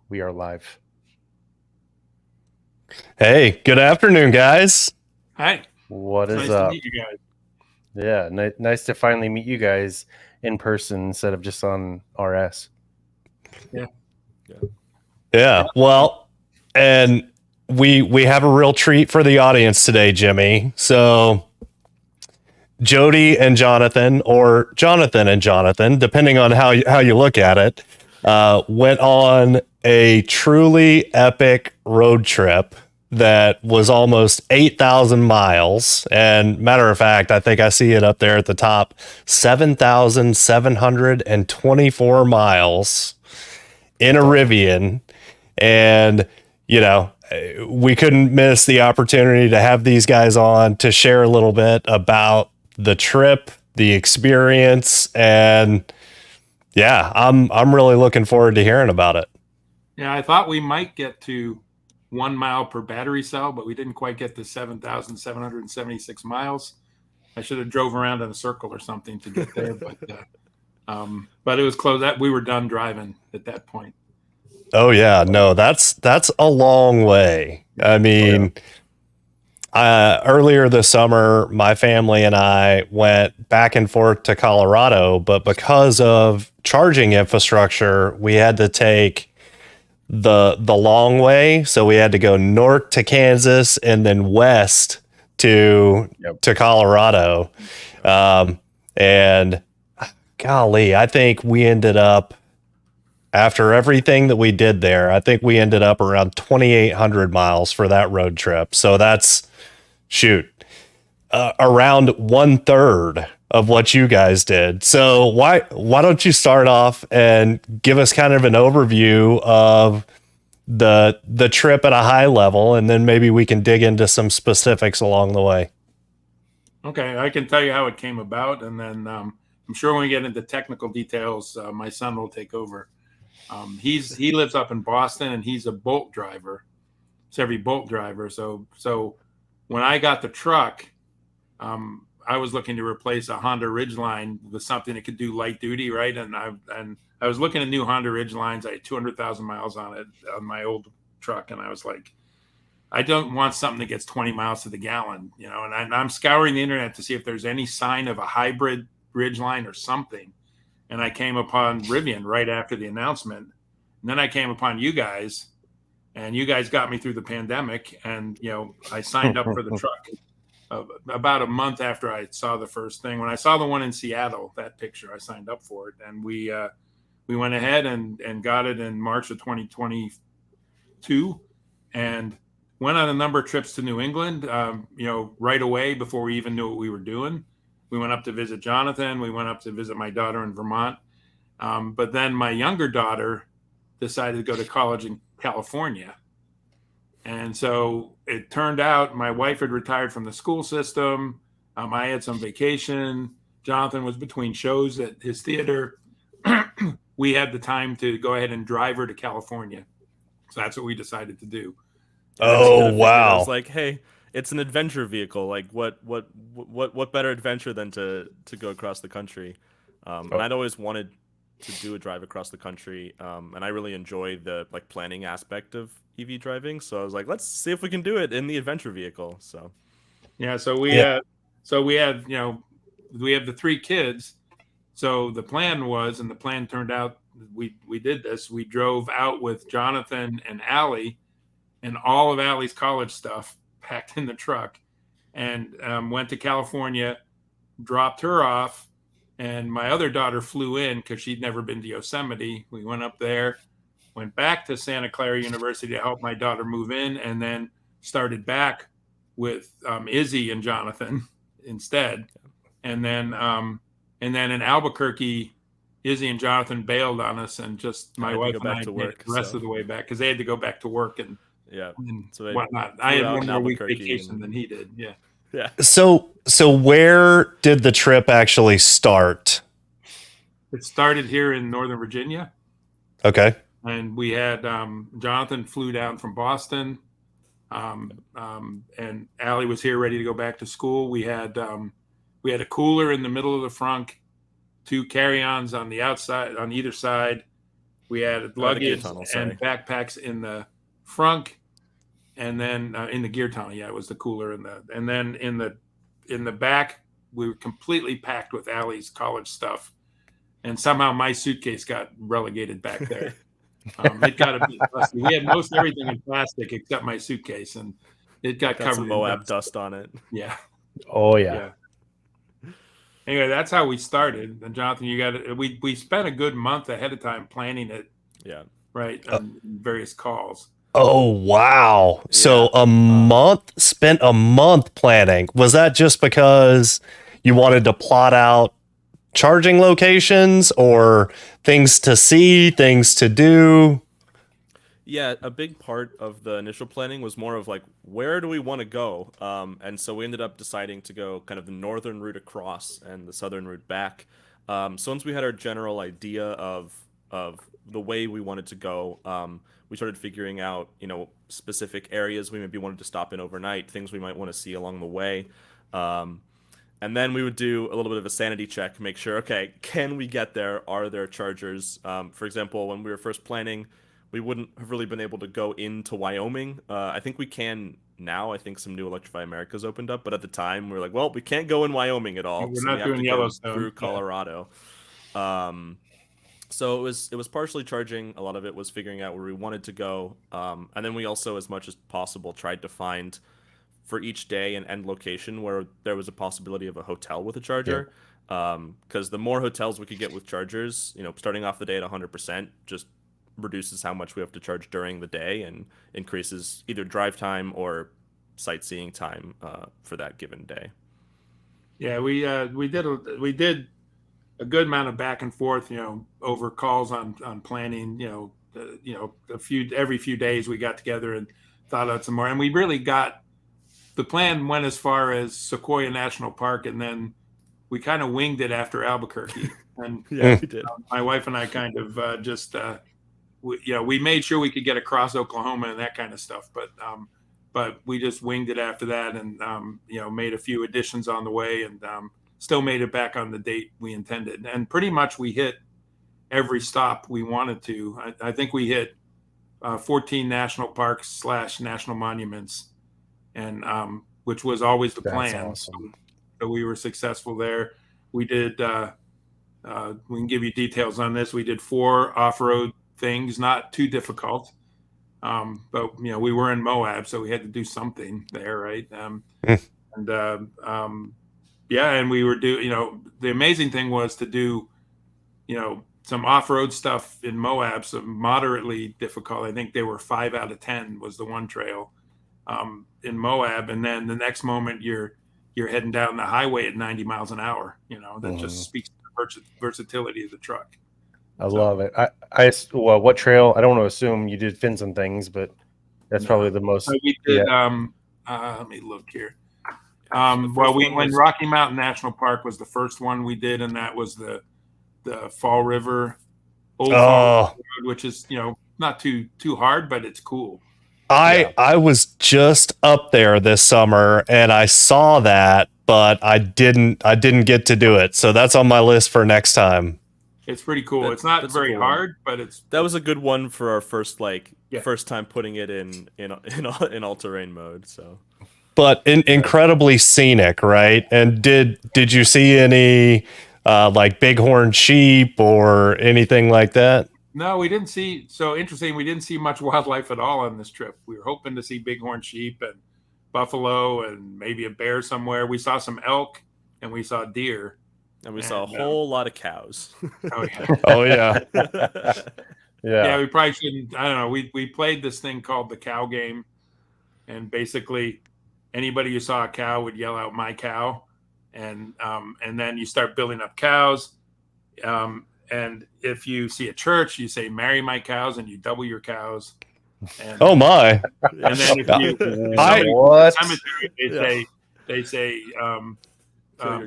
We are live. Hey, good afternoon, guys. Hi, What it's is nice to up? meet you guys. Yeah, nice to finally meet you guys in person instead of just on RS. Yeah, Yeah, well, and we have a real treat for the audience today, Jimmy. So Jody and Jonathan, or Jonathan and Jonathan, depending on how you look at it, went on a truly epic road trip that was almost 8,000 miles. And matter of fact, I think I see it up there at the top, 7,724 miles in a Rivian. And, you know, we couldn't miss the opportunity to have these guys on to share a little bit about the trip, the experience, and yeah, I'm really looking forward to hearing about it. yeah. I thought we might get to 1 mile per battery cell, but we didn't quite get to 7,776 miles. I should have drove around in a circle or something to get there, but it was close. That we were done driving at that point. Oh yeah, no, that's a long way. I Oh yeah. mean, earlier this summer, my family and I went back and forth to Colorado, but because of charging infrastructure, we had to take the long way. So we had to go north to Kansas and then west to Yep. to Colorado. And golly, I think we ended up after everything that we did there. I think we ended up around 2,800 miles for that road trip. So that's shoot around one third of what you guys did. So why don't you start off and give us kind of an overview of the trip at a high level, and then maybe we can dig into some specifics along the way. Okay, I can tell you how it came about, and then I'm sure when we get into technical details, my son will take over. He lives up in Boston, and he's a Bolt driver, Chevy Bolt driver. So when I got the truck, I was looking to replace a Honda Ridgeline with something that could do light duty, right? And I was looking at new Honda Ridgelines. I had 200,000 miles on it on my old truck, and I was like, I don't want something that gets 20 miles to the gallon, And I'm scouring the internet to see if there's any sign of a hybrid Ridgeline or something. And I came upon Rivian right after the announcement. And then I came upon you guys, and you guys got me through the pandemic. And I signed up for the truck about a month after I saw the first thing. When I saw the one in Seattle, that picture, I signed up for it, and we went ahead and got it in March of 2022, and went on a number of trips to New England. Right away before we even knew what we were doing. We went up to visit Jonathan. We went up to visit my daughter in Vermont. But then my younger daughter decided to go to college in California. And so it turned out my wife had retired from the school system. I had some vacation. Jonathan was between shows at his theater. We had the time to go ahead and drive her to California. So that's what we decided to do. I just And kind Oh of figured I was wow. like, hey, it's an adventure vehicle. Like, what better adventure than to go across the country? And Oh, I'd always wanted to do a drive across the country, and I really enjoy the like planning aspect of EV driving. So I was like, let's see if we can do it in the adventure vehicle. So yeah, Yeah. so we had we have the three kids. So the plan was, and the plan turned out, we did this. We drove out with Jonathan and Allie and all of Allie's college stuff packed in the truck, and went to California, dropped her off, and my other daughter flew in because she'd never been to Yosemite. We went up there, went back to Santa Clara University to help my daughter move in, and then started back with Izzy and Jonathan instead. And then in Albuquerque, Izzy and Jonathan bailed on us, and just I my had to wife go and back I to made it work. the rest So of the way back because they had to go back to work yeah, and so I whatnot. I flew had out one in more week Albuquerque, vacation and than he did. Yeah. yeah, So where did the trip actually start? It started here in Northern Virginia, Okay. and we had Jonathan flew down from Boston, and Allie was here ready to go back to school. We had a cooler in the middle of the frunk, two carry-ons on the outside on either side, We had the gear luggage tunnel, and sorry. backpacks in the front, and then in the gear tunnel. Yeah, it was the cooler and then in the back we were completely packed with Allie's college stuff, and somehow my suitcase got relegated back there. It got a bit dusty. We had most everything in plastic except my suitcase, and it got Got some covered in Moab dust. dust on it. Yeah, Oh yeah. yeah. Anyway, that's how we started. And Jonathan, you got it. We spent a good month ahead of time planning it, Yeah. right, on various calls. Oh wow. So Yeah. a month spent a month planning. Was that just because you wanted to plot out charging locations or things to see, things to do? Yeah, a big part of the initial planning was more of like, where do we want to go? And so we ended up deciding to go kind of the northern route across and the southern route back. So once we had our general idea of the way we wanted to go, we started figuring out, specific areas we maybe wanted to stop in overnight, things we might want to see along the way. Um, and then we would do a little bit of a sanity check, make sure, okay, can we get there? Are there chargers? For example, when we were first planning, we wouldn't have really been able to go into Wyoming. I think we can now. I think some new Electrify Americas opened up, but at the time we were like, well, we can't go in Wyoming at all, We're so we not have doing to go Yellowstone. through Yeah. Colorado. So it was partially charging. A lot of it was figuring out where we wanted to go, and then we also, as much as possible, tried to find for each day an end location where there was a possibility of a hotel with a charger. Because the more hotels we could get with chargers, starting off the day at 100%, just reduces how much we have to charge during the day and increases either drive time or sightseeing time for that given day. Yeah, we did a good amount of back and forth, over calls on planning. Every few days we got together and thought out some more, and we really got the plan went as far as Sequoia National Park, and then we kind of winged it after Albuquerque. And Yeah, we did. my wife and I kind of we made sure we could get across Oklahoma and that kind of stuff, but we just winged it after that, and made a few additions on the way, and still made it back on the date we intended. And pretty much we hit every stop we wanted to. I think we hit 14 national parks / national monuments, and which was always the That's plan. awesome. So we were successful there. We did. We can give you details on this. We did 4 off-road things, not too difficult, but we were in Moab, so we had to do something there, right? And yeah, and we were the amazing thing was to do some off-road stuff in Moab, some moderately difficult. I think they were 5 out of 10 was the one trail in Moab, and then the next moment you're heading down the highway at 90 miles an hour. That just speaks to the versatility of the truck. I love it. Well, what trail? I don't want to assume you did fins and things, but that's probably the most. We did. Let me look here. Well, when Rocky Mountain National Park was the first one we did, and that was the Fall River, Fall River Road, which is not too hard, but it's cool. I was just up there this summer and I saw that, but I didn't get to do it. So that's on my list for next time. It's pretty cool. It's not very hard, but that was a good one for our first time putting it in all-terrain mode. So, but incredibly scenic, right? And did you see any like bighorn sheep or anything like that? No, we didn't see. So interesting. We didn't see much wildlife at all on this trip. We were hoping to see bighorn sheep and buffalo and maybe a bear somewhere. We saw some elk and we saw deer. And we saw a whole lot of cows. Oh yeah. Oh yeah. Yeah, we probably shouldn't. I don't know. We played this thing called the cow game, and basically anybody who saw a cow would yell out "my cow," and then you start building up cows. And if you see a church, you say "marry my cows," and you double your cows. And, oh my! And then if cemetery, they say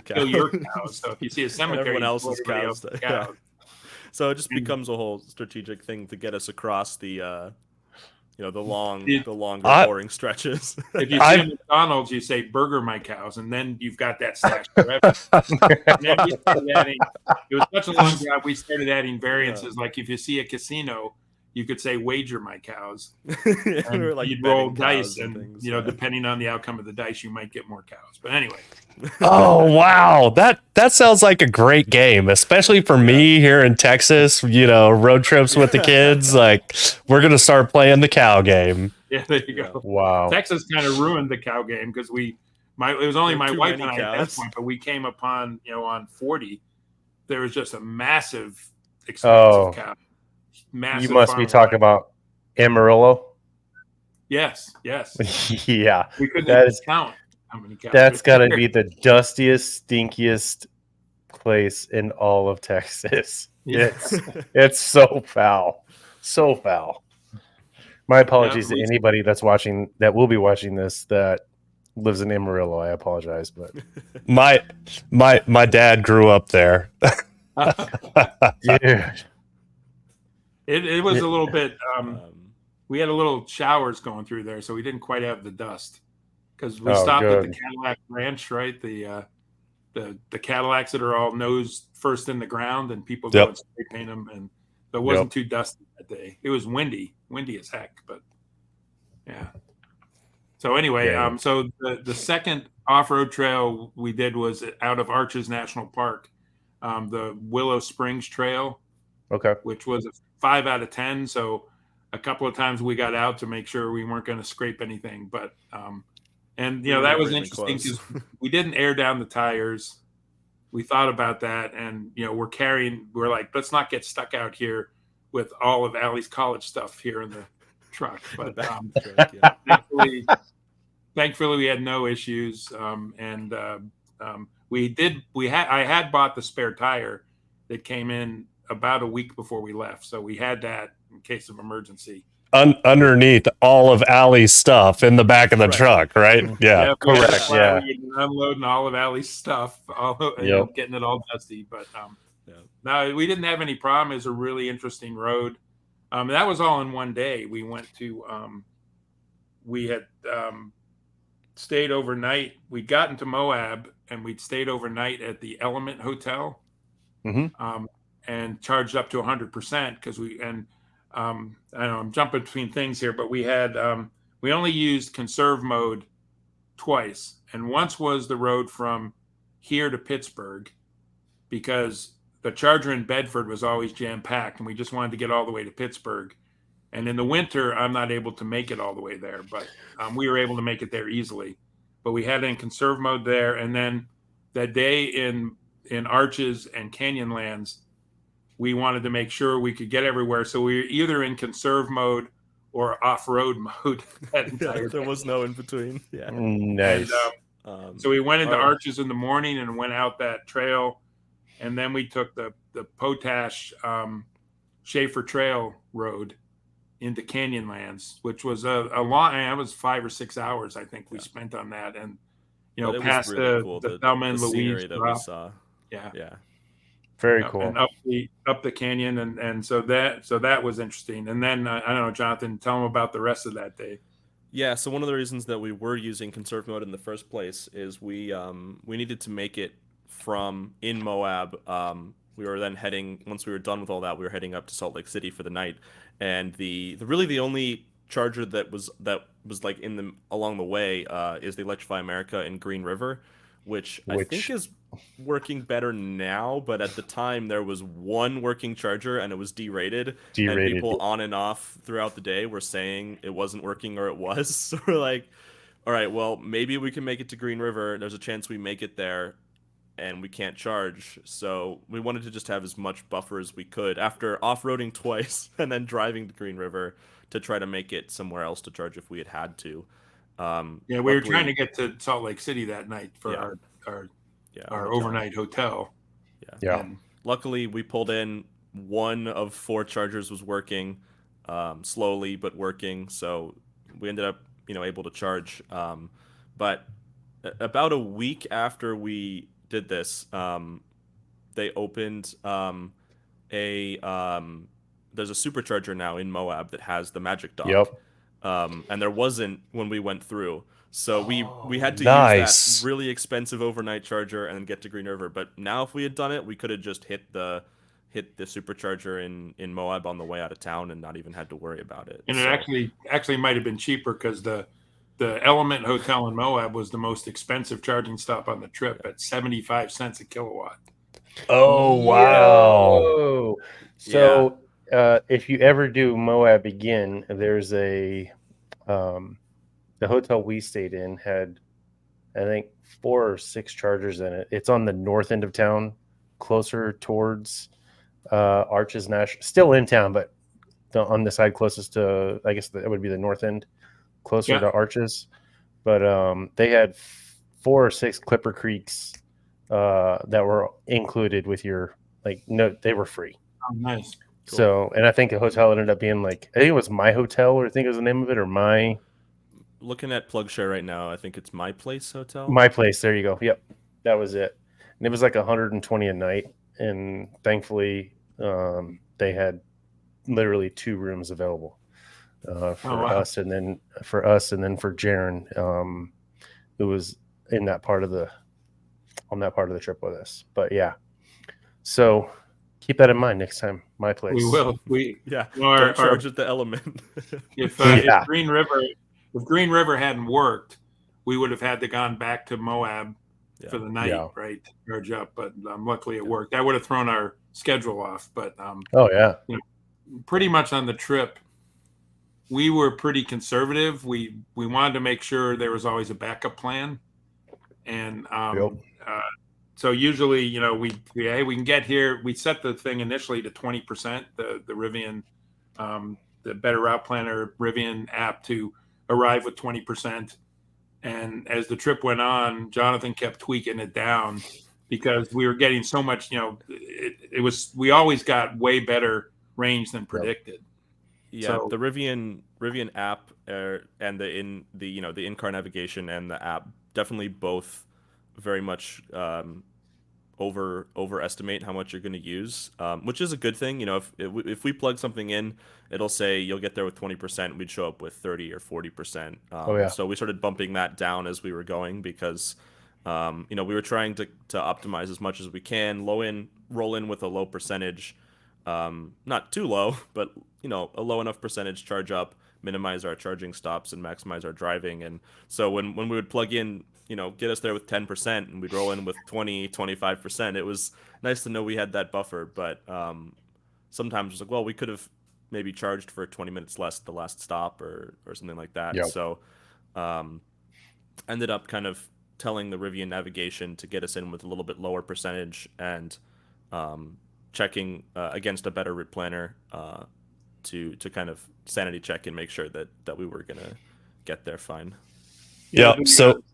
kill your cows. So if you see a cemetery, everyone else's cows. Cows. So it just becomes a whole strategic thing to get us across the the longer I- boring stretches. If you see I've- a McDonald's, you say "Burger my cows," and then you've got that stash forever. And then we started adding. It was such a long job. We started adding variances. Like if you see a casino, you could say "Wager my cows," and Or, like, you'd betting roll dice, cows and and things, you know, yeah. depending on the outcome of the dice, you might get more cows. But anyway, Oh wow, that sounds like a great game, especially for me here in Texas. Road trips with the kids. Like we're gonna start playing the cow game. yeah, there you Yeah. go. Wow. Texas kind of ruined the cow game because it was only There were my too wife many and I at that cows. point, but we came upon on 40, there was just a massive expanse Oh. of cow. You Massive must be farm talking lot. about Amarillo. Yes. Yeah, We couldn't that even is count how many cows. that's were got to there. be the dustiest, stinkiest place in all of Texas. Yeah. It's so foul, so foul. My apologies to we- anybody that's watching, that will be watching this, that lives in Amarillo. I apologize, but My dad grew up there. dude, it was a little bit. Um, We had a little showers going through there, so we didn't quite have the dust because we Oh, stopped at the good. Cadillac Ranch, right? The Cadillacs that are all nose first in the ground, and people go Yep. and spray paint them, and it wasn't too dusty that day. It was windy as heck, but yeah. So anyway, Yeah. so the second off-road trail we did was out of Arches National Park, the Willow Springs Trail, okay. which was a 5 out of 10. So a couple of times we got out to make sure we weren't going to scrape anything, but and We were that was really interesting close. because we didn't air down the tires. We thought about that, and we're like, let's not get stuck out here with all of Allie's college stuff here in the truck. But back of the truck, yeah. thankfully we had no issues, and I had bought the spare tire that came in about a week before we left, so we had that in case of emergency. Underneath all of Allie's stuff in the back of the Right. truck, right? Yeah. correct, That's why yeah. we've been unloading all of Allie's stuff, Yep. getting it all dusty. But Yeah. no, we didn't have any problem. It was a really interesting road. That was all in one day. We went to, we had stayed overnight. We'd gotten to Moab and we'd stayed overnight at the Element Hotel, Mhm. and charged up to 100% because I know I'm jumping between things here, but we had we only used conserve mode twice, and once was the road from here to Pittsburgh because the charger in Bedford was always jam packed, and we just wanted to get all the way to Pittsburgh. And in the winter, I'm not able to make it all the way there, but we were able to make it there easily. But we had it in conserve mode there, and then that day in Arches and Canyonlands, we wanted to make sure we could get everywhere. So we were either in conserve mode or off-road mode that entire There day. was no in between. Yeah. Nice. And, so we went into our- Arches in the morning and went out that trail. And then we took the Potash Schaefer Trail Road into Canyonlands, which was a long, it was 5 or 6 hours, I think we spent on that. And, but it was past really cool, the Thelma and Louise scenery that we drop. saw. Yeah. Yeah. Very Yep, cool. and up the canyon, and so that was interesting. And then I don't know, Jonathan, tell them about the rest of that day. Yeah, so one of the reasons that we were using conserve mode in the first place is we needed to make it from in Moab. We were then heading, once we were done with all that, we were heading up to Salt Lake City for the night. And the only charger that was like along the way is the Electrify America in Green River, which I think is working better now, but at the time there was one working charger and it was derated. And people on and off throughout the day were saying it wasn't working or it was. So we're like, all right, well, maybe we can make it to Green River. There's a chance we make it there and we can't charge. So we wanted to just have as much buffer as we could after off-roading twice and then driving to Green River to try to make it somewhere else to charge if we had to. We were trying to get to Salt Lake City that night for our overnight hotel. Yeah. And luckily, we pulled in. One of 4 chargers was working, slowly but working. So we ended up, able to charge. But about a week after we did this, they opened there's a supercharger now in Moab that has the Magic Dock. Yep. and there wasn't when we went through. So we had to use that Nice. really expensive overnight charger and then get to Green River. But now if we had done it, we could have just hit the supercharger in Moab on the way out of town and not even had to worry about it. And it So, actually might have been cheaper because the Element Hotel in Moab was the most expensive charging stop on the trip at 75 cents a kilowatt. Oh, wow. Yo! So if you ever do Moab again, there's a the hotel we stayed in had, I think, 4 or 6 chargers in it. It's on the north end of town, closer towards Arches National, still in town, but on the side closest to, I guess that would be the north end, closer to Arches. But they had 4 or 6 Clipper Creeks that were included with your, like, no, they were free. Oh, nice. Cool. So, and I think the hotel ended up being like, I think it was My Hotel, or I think it was the name of it, or looking at PlugShare right now, I think it's My Place Hotel. My Place. There you go. Yep, that was it. And it was like 120 a night, and thankfully, they had literally 2 rooms available for us, and then for Jaron, who was in that part of the trip with us. But yeah, so keep that in mind next time. My Place. We will. Don't charge at the Element. If Green River hadn't worked, we would have had to gone back to Moab for the night, right? To charge up. But luckily it worked. That would have thrown our schedule off. But pretty much on the trip, we were pretty conservative. We wanted to make sure there was always a backup plan, and so usually, we can get here. We set the thing initially to 20%, the Rivian, the Better Route Planner Rivian app, to arrive with 20%. And as the trip went on, Jonathan kept tweaking it down because we were getting so much. We always got way better range than predicted. Yeah, so, the Rivian app and the in-car navigation and the app definitely both very much overestimate how much you're going to use, which is a good thing. If we plug something in, it'll say you'll get there with 20%. We'd show up with 30 or 40%. So we started bumping that down as we were going because we were trying to optimize as much as we can. Roll in with a low percentage, not too low, but a low enough percentage charge up, minimize our charging stops, and maximize our driving. And so when we would plug in, get us there with 10% and we'd roll in with 20-25%. It was nice to know we had that buffer, but sometimes it's like, well, we could have maybe charged for 20 minutes less at the last stop or something like that. Yep. So ended up kind of telling the Rivian navigation to get us in with a little bit lower percentage and checking against a better route planner to kind of sanity check and make sure that we were gonna get there fine. Yeah. So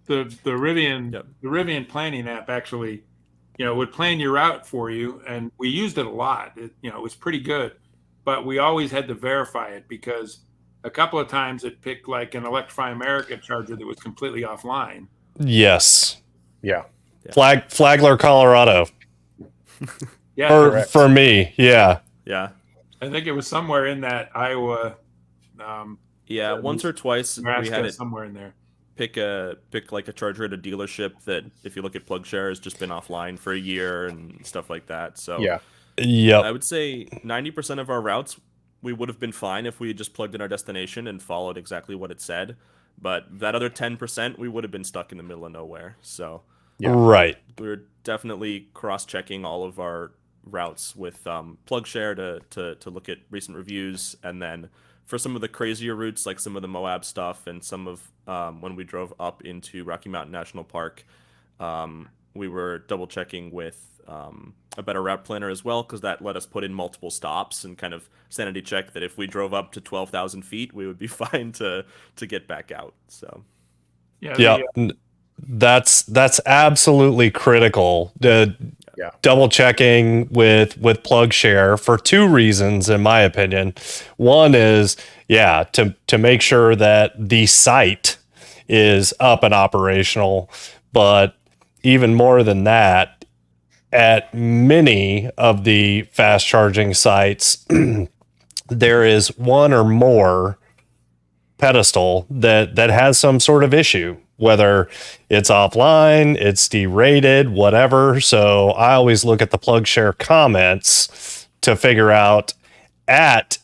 the Rivian planning app actually, would plan your route for you, and we used it a lot. It was pretty good, but we always had to verify it because a couple of times it picked like an Electrify America charger that was completely offline. Yes. Yeah. Flagler, Colorado. Yeah. For me. Yeah. Yeah. I think it was somewhere in that Iowa. Once or twice Nebraska, we had it somewhere in there. Pick like a charger at a dealership that, if you look at PlugShare, has just been offline for a year and stuff like that. So I would say 90% of our routes we would have been fine if we had just plugged in our destination and followed exactly what it said. But that other 10%, we would have been stuck in the middle of nowhere. So right, we were definitely cross-checking all of our routes with PlugShare to look at recent reviews, and then for some of the crazier routes, like some of the Moab stuff and some of when we drove up into Rocky Mountain National Park, we were double checking with a better route planner as well, because that let us put in multiple stops and kind of sanity check that if we drove up to 12,000 feet, we would be fine to get back out. So that's absolutely critical. Double checking with PlugShare for 2 reasons, in my opinion. One is to make sure that the site is up and operational, but even more than that, at many of the fast charging sites, there is one or more pedestal that has some sort of issue, whether it's offline, it's derated, whatever. So I always look at the plug share comments to figure out at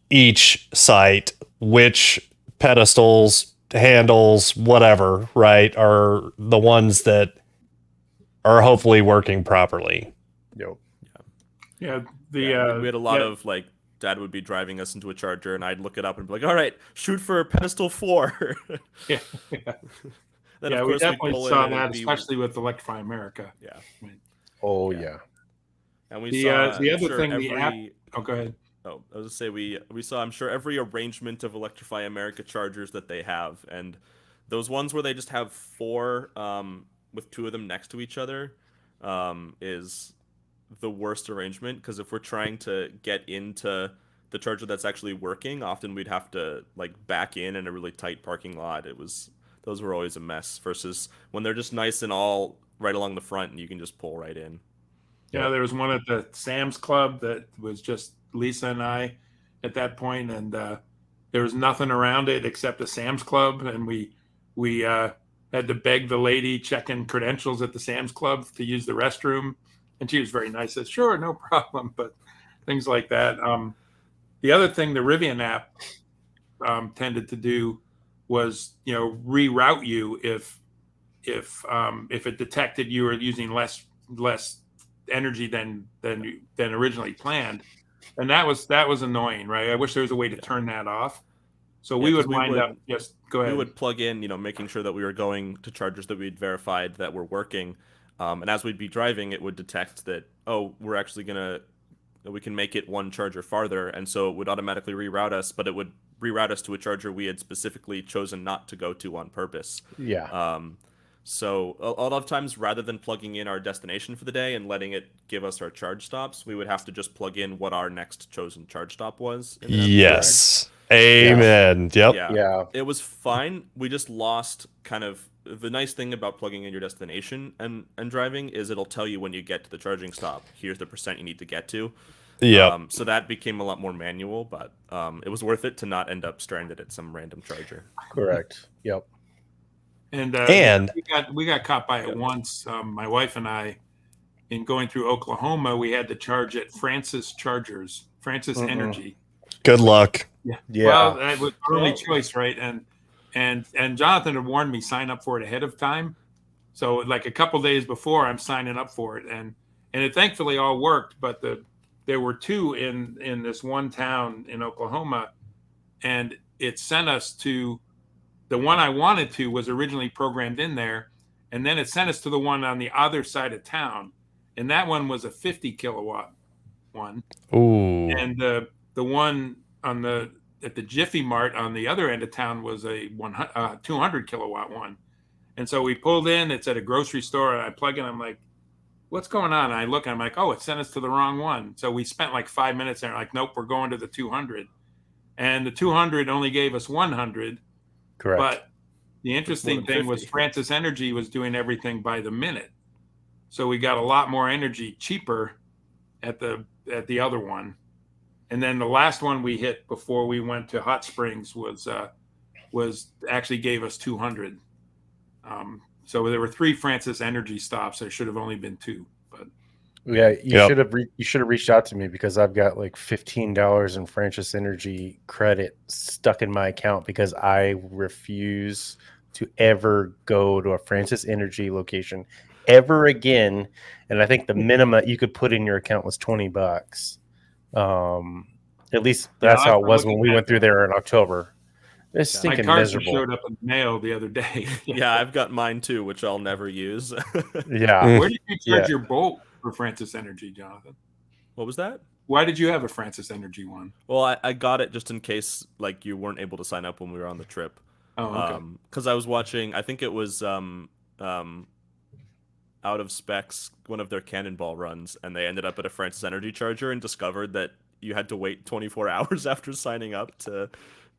each site which pedestals, handles, whatever, right, are the ones that are hopefully working properly. Yep. Yeah, We had a lot of like Dad would be driving us into a charger, and I'd look it up and be like, "All right, shoot for pedestal 4." yeah, Then yeah. of We course we'd definitely pull in saw and it'd that, be especially with Electrify America. yeah. Oh Yeah. yeah. And we The saw the I'm other sure thing, every the app. Oh, go ahead. oh, I was gonna say we saw I'm sure every arrangement of Electrify America chargers that they have, and those ones where they just have four with two of them next to each other is the worst arrangement, because if we're trying to get into the charger that's actually working, often we'd have to like back in a really tight parking lot. Those were always a mess versus when they're just nice and all right along the front and you can just pull right in. Yeah, there was one at the Sam's Club that was just Lisa and I at that point, and there was nothing around it except a Sam's Club, and we had to beg the lady checking credentials at the Sam's Club to use the restroom, and she was very nice. Said, "Sure, no problem," but things like that. The other thing the Rivian app tended to do was, reroute you if it detected you were using less energy than originally planned, and that was annoying, right? I wish there was a way to turn that off. So Yeah, we because would wind up just go we ahead. would plug in, making sure that we were going to chargers that we'd verified that were working. And as we'd be driving, it would detect that, oh, we can make it one charger farther. And so it would automatically reroute us, but it would reroute us to a charger we had specifically chosen not to go to on purpose. Yeah. So a lot of times, rather than plugging in our destination for the day and letting it give us our charge stops, we would have to just plug in what our next chosen charge stop was. Yes. Amen. Yep. Yeah. It was fine. We just lost kind of the nice thing about plugging in your destination and driving is it'll tell you when you get to the charging stop. Here's the percent you need to get to. Yep. So that became a lot more manual, but it was worth it to not end up stranded at some random charger. Correct. Yep. And we got caught by it once. My wife and I, in going through Oklahoma, we had to charge at Francis Energy. Good luck. Yeah. Yeah. Well, that was our only choice, right? And Jonathan had warned me sign up for it ahead of time. So like a couple days before, I'm signing up for it, and it thankfully all worked. But there were two in this one town in Oklahoma, and it sent us to the one I wanted to was originally programmed in there, and then it sent us to the one on the other side of town, and that one was a 50 kilowatt one. Ooh. And the one at the Jiffy Mart on the other end of town was a 200 kilowatt one. And so we pulled in. It's at a grocery store, and I plug in. I'm like, "What's going on?" And I look. And I'm like, "Oh, it sent us to the wrong one." So we spent like 5 minutes there. Like, nope, we're going to the 200. And the 200 only gave us 100. Correct. But the interesting thing was 50. Francis Energy was doing everything by the minute. So we got a lot more energy cheaper at the other one. And then the last one we hit before we went to Hot Springs was actually gave us 200. So there were 3 Francis Energy stops. There should have only been 2. But yeah, you Yep. should have reached out to me because I've got like $15 in Francis Energy credit stuck in my account because I refuse to ever go to a Francis Energy location ever again. And I think the minimum you could put in your account was $20. At least that's how it was when we went through there in October. It's my stinking card miserable. showed up in the mail the other day. Yeah, I've got mine too, which I'll never use. Yeah. Where did you charge your Bolt for Francis Energy, Jonathan? What was that? Why did you have a Francis Energy one? Well, I got it just in case like you weren't able to sign up when we were on the trip. Oh, okay. Because I was watching, I think it was Out of Specs, one of their Cannonball runs, and they ended up at a Francis Energy charger and discovered that you had to wait 24 hours after signing up to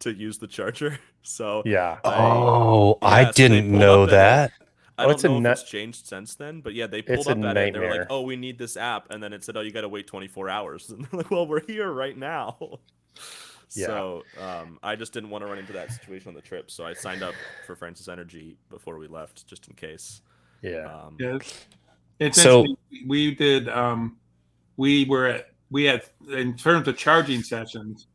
use the charger. So Yeah. I so they didn't pulled know up at it. that. I don't know if it's changed since then, but yeah, they pulled It's a up at it. They were like, nightmare. "Oh, we need this app," and then it said, "Oh, you got to wait 24 hours." And they're like, "Well, we're here right now." So I just didn't want to run into that situation on the trip, so I signed up for Francis Energy before we left, just in case. Yeah. Yeah, it's So interesting. We did. We had in terms of charging sessions.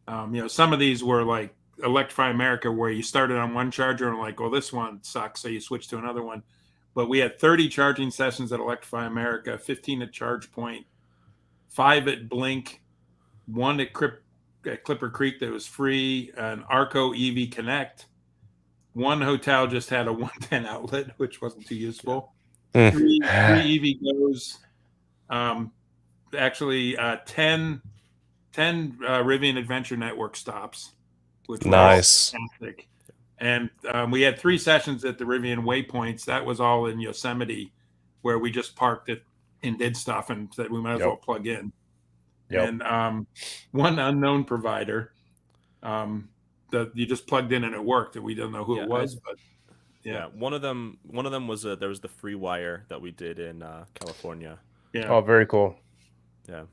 Some of these were like Electrify America, where you started on one charger and like, well, this one sucks, so you switch to another one. But we had 30 charging sessions at Electrify America, 15 at Charge Point, 5 at Blink, 1 at Clipper Creek that was free, an Arco EV Connect. One hotel just had a 110 outlet, which wasn't too useful. Three EV goes. Um, actually, 10 Rivian Adventure Network stops, which were all nice. fantastic. And we had 3 sessions at the Rivian Waypoints. That was all in Yosemite, where we just parked it and did stuff and said we might as well plug in. Yep. And one unknown provider that you just plugged in and it worked, and we didn't know who it was. But one of them was there was the free wire that we did in California. Yeah. Oh, very cool. Yeah.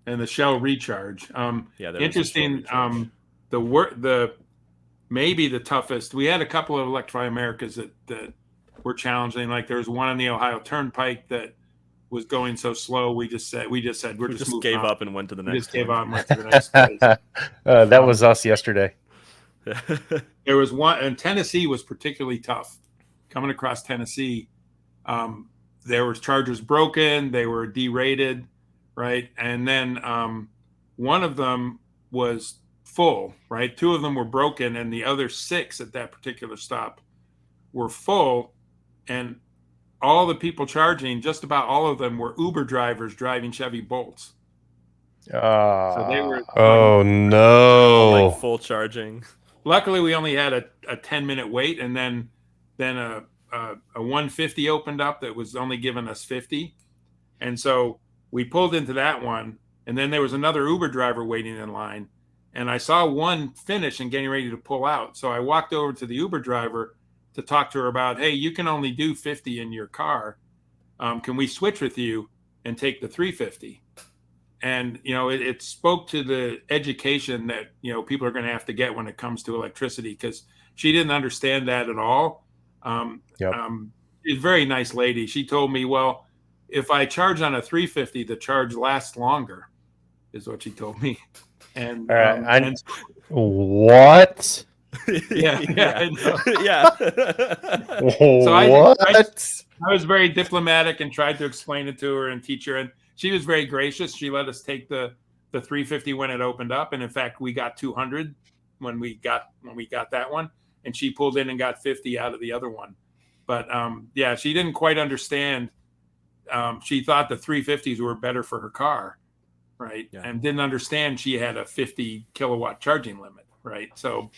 And the Shell Recharge. Interesting. Maybe the toughest. We had a couple of Electrify Americas that were challenging. Like there was one on the Ohio Turnpike that was going so slow. We just said we just gave up and went to the next. We just gave up and went to the next place. That was us yesterday. There was one, and Tennessee was particularly tough. Coming across Tennessee, there was chargers broken. They were derated, right? And then one of them was full, right? 2 of them were broken, and the other 6 at that particular stop were full. And all the people charging, just about all of them were Uber drivers driving Chevy Bolts. So they were. Oh no! Like full charging. Luckily, we only had a 10-minute wait, and then a 150 opened up that was only giving us 50, and so we pulled into that one. And then there was another Uber driver waiting in line, and I saw one finish and getting ready to pull out. So I walked over to the Uber driver to talk to her about, hey, you can only do 50 in your car. Can we switch with you and take the 350? And, it spoke to the education that, people are going to have to get when it comes to electricity, because she didn't understand that at all. She's a very nice lady. She told me, well, if I charge on a 350, the charge lasts longer, is what she told me. And, what? Yeah. Yeah. So What? I was very diplomatic and tried to explain it to her and teach her. And she was very gracious. She let us take the 350 when it opened up. And in fact, we got 200 when we got that one. And she pulled in and got 50 out of the other one. But she didn't quite understand. She thought the 350s were better for her car, right? Yeah. And didn't understand she had a 50 kilowatt charging limit, right? So,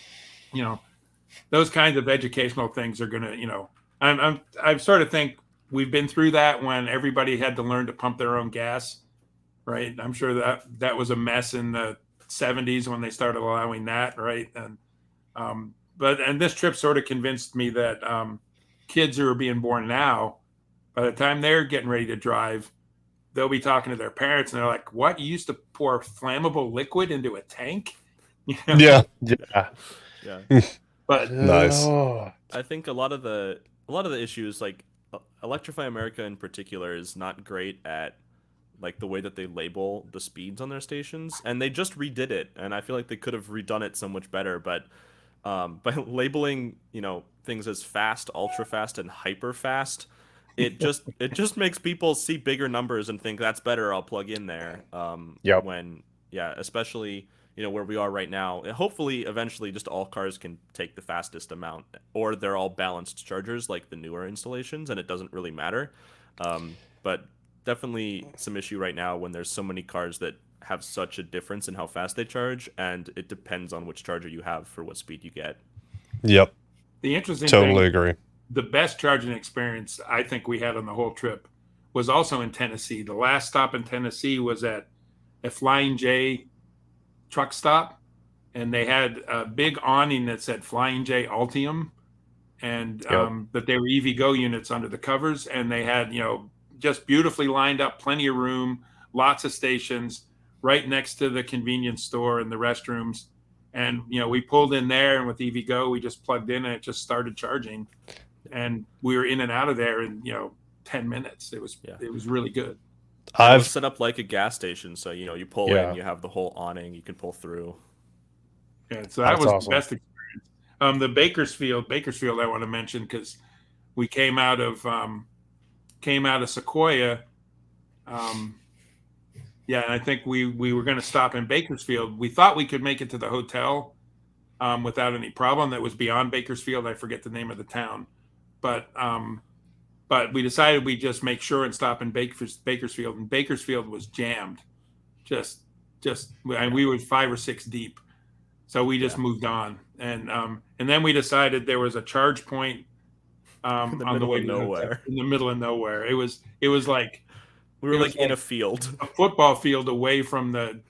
those kinds of educational things are going to, I sort of think we've been through that when everybody had to learn to pump their own gas, right? I'm sure that was a mess in the 70s when they started allowing that, right? And and this trip sort of convinced me that kids who are being born now, by the time they're getting ready to drive, they'll be talking to their parents and they're like, "What? You used to pour flammable liquid into a tank?" Yeah. But nice. I think a lot of the issues, like Electrify America in particular, is not great at like the way that they label the speeds on their stations, and they just redid it, and I feel like they could have redone it so much better. But by labeling things as fast, ultra fast, and hyper fast, it just makes people see bigger numbers and think that's better. I'll plug in there. Especially where we are right now. Hopefully, eventually, just all cars can take the fastest amount, or they're all balanced chargers like the newer installations, and it doesn't really matter. But definitely some issue right now when there's so many cars that have such a difference in how fast they charge, and it depends on which charger you have for what speed you get. Yep. The interesting totally thing, agree. The best charging experience I think we had on the whole trip was also in Tennessee. The last stop in Tennessee was at a Flying J truck stop, and they had a big awning that said Flying J Ultium, and that they were EVgo units under the covers, and they had just beautifully lined up, plenty of room, lots of stations, right next to the convenience store and the restrooms. And we pulled in there, and with EVgo, we just plugged in and it just started charging, and we were in and out of there in 10 minutes. It was really good. And it was I've set up like a gas station, so you pull in, Yeah. you have the whole awning, you can pull through. Yeah, so that That's was the awesome. best experience. The Bakersfield I want to mention because we came out of Sequoia. Yeah, and I think we were going to stop in Bakersfield. We thought we could make it to the hotel without any problem. That was beyond Bakersfield. I forget the name of the town, but we decided we'd just make sure and stop in Bakersfield. And Bakersfield was jammed, just and we were 5 or 6 deep. So we just moved on, and then we decided there was a charge point In the on the middle way of to the hotel, nowhere. in the middle of nowhere. It was like We were it was like in a like field. a football field away from the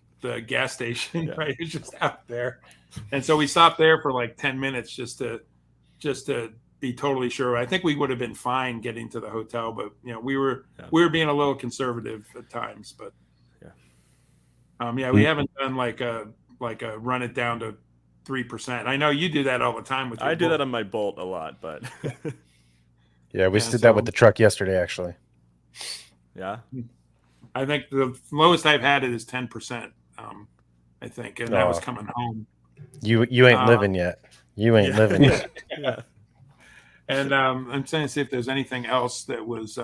gas station, Yeah. right? It's just out there, and so we stopped there for like 10 minutes just to be totally sure. I think we would have been fine getting to the hotel, but we were being a little conservative at times. But we haven't done like a run it down to 3%. I know you do that all the time with your I do Bolt. that on my Bolt a lot, but Yeah, we did that with the truck yesterday, actually. yeah. I think the lowest I've had it is 10%. I think, and that was coming home. You ain't living yet. You ain't living yet. Yeah. And I'm trying to see if there's anything else that was.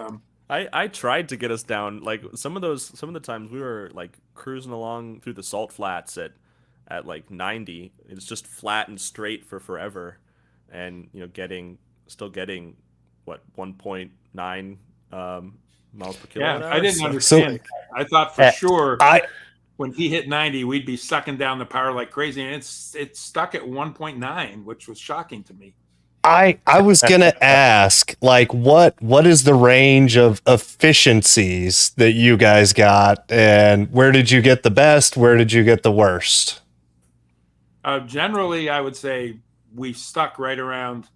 I tried to get us down, like some of the times we were like cruising along through the salt flats at like 90. It's just flat and straight for forever, and still getting what 1.9 miles per kilowatt hour. I didn't So- understand. I thought for sure I when he hit 90, we'd be sucking down the power like crazy, and it's stuck at 1.9, which was shocking to me. I was gonna ask, like, what is the range of efficiencies that you guys got, and where did you get the best? Where did you get the worst? Generally, I would say we stuck right around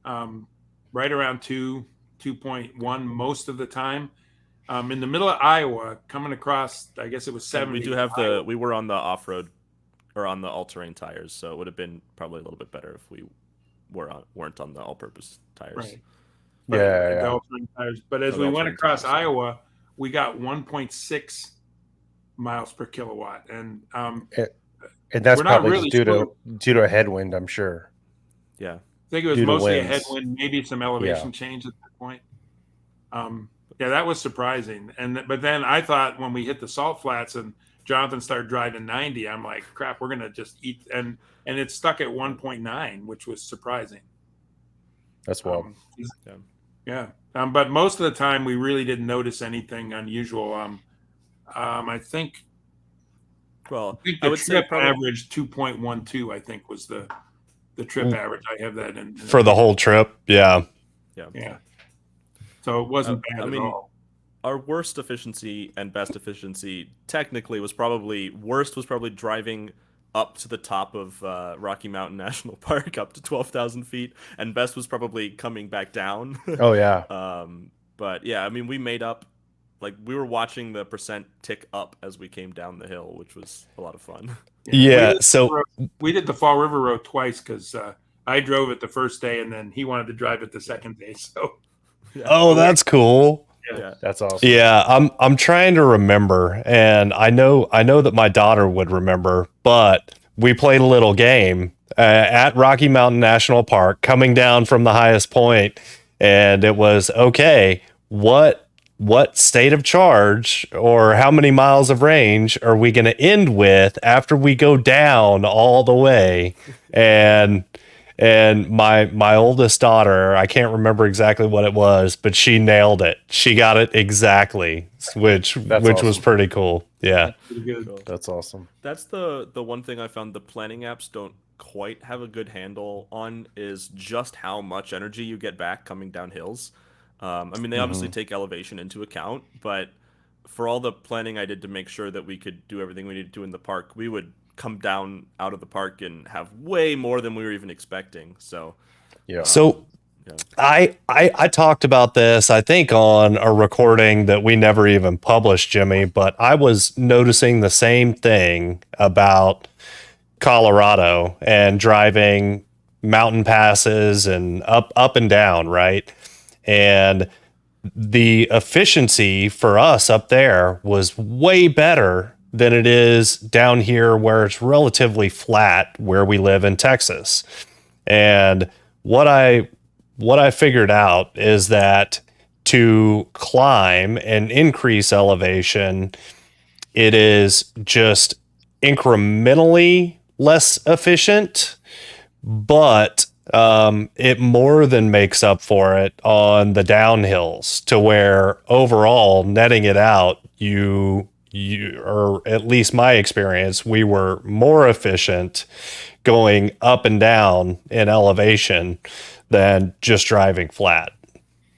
2.1 most of the time. In the middle of Iowa, coming across, I guess it was 70. we do have we were on the off-road or on the all-terrain tires, so it would have been probably a little bit better if we weren't on the all-purpose tires. Right. Yeah. all-terrain tires. But as we went across Iowa, we got 1.6 miles per kilowatt, and that's we're not probably really just due to a headwind, I'm sure. Yeah. I think it was due to mostly a winds. headwind, maybe some elevation change at that point. That was surprising. But then I thought when we hit the salt flats and Jonathan started driving 90, I'm like, crap, we're gonna just eat, and it stuck at 1.9, which was surprising. That's wild. But most of the time we really didn't notice anything unusual. I think. Well, I would say average 2.12. I think was the trip average. I have that in For the whole trip. Yeah. Yeah. So it wasn't bad at all. Our worst efficiency and best efficiency technically was probably driving up to the top of Rocky Mountain National Park up to 12,000 feet, and best was probably coming back down. Oh yeah. But yeah, I mean, we made up. Like, we were watching the percent tick up as we came down the hill, which was a lot of fun. Yeah. We did the Fall River Road twice because I drove it the first day, and then he wanted to drive it the second day. So. Yeah. Oh, that's cool. Yeah. That's awesome. Yeah, I'm trying to remember, and I know that my daughter would remember, but we played a little game at Rocky Mountain National Park, coming down from the highest point, and it was okay. What state of charge or how many miles of range are we going to end with after we go down all the way? And my oldest daughter, I can't remember exactly what it was, but she nailed it. She got it exactly, which awesome. was pretty cool. Yeah. Pretty good. That's awesome. That's the one thing I found the planning apps don't quite have a good handle on, is just how much energy you get back coming down hills. I mean, they obviously take elevation into account, but for all the planning I did to make sure that we could do everything we needed to in the park, we would come down out of the park and have way more than we were even expecting. So Yeah. So I talked about this, I think, on a recording that we never even published, Jimmy, but I was noticing the same thing about Colorado and driving mountain passes and up and down, right? And the efficiency for us up there was way better than it is down here where it's relatively flat where we live in Texas. And what I what I figured out is that to climb and increase elevation, it is just incrementally less efficient, but it more than makes up for it on the downhills to where overall netting it out, or at least my experience, we were more efficient going up and down in elevation than just driving flat.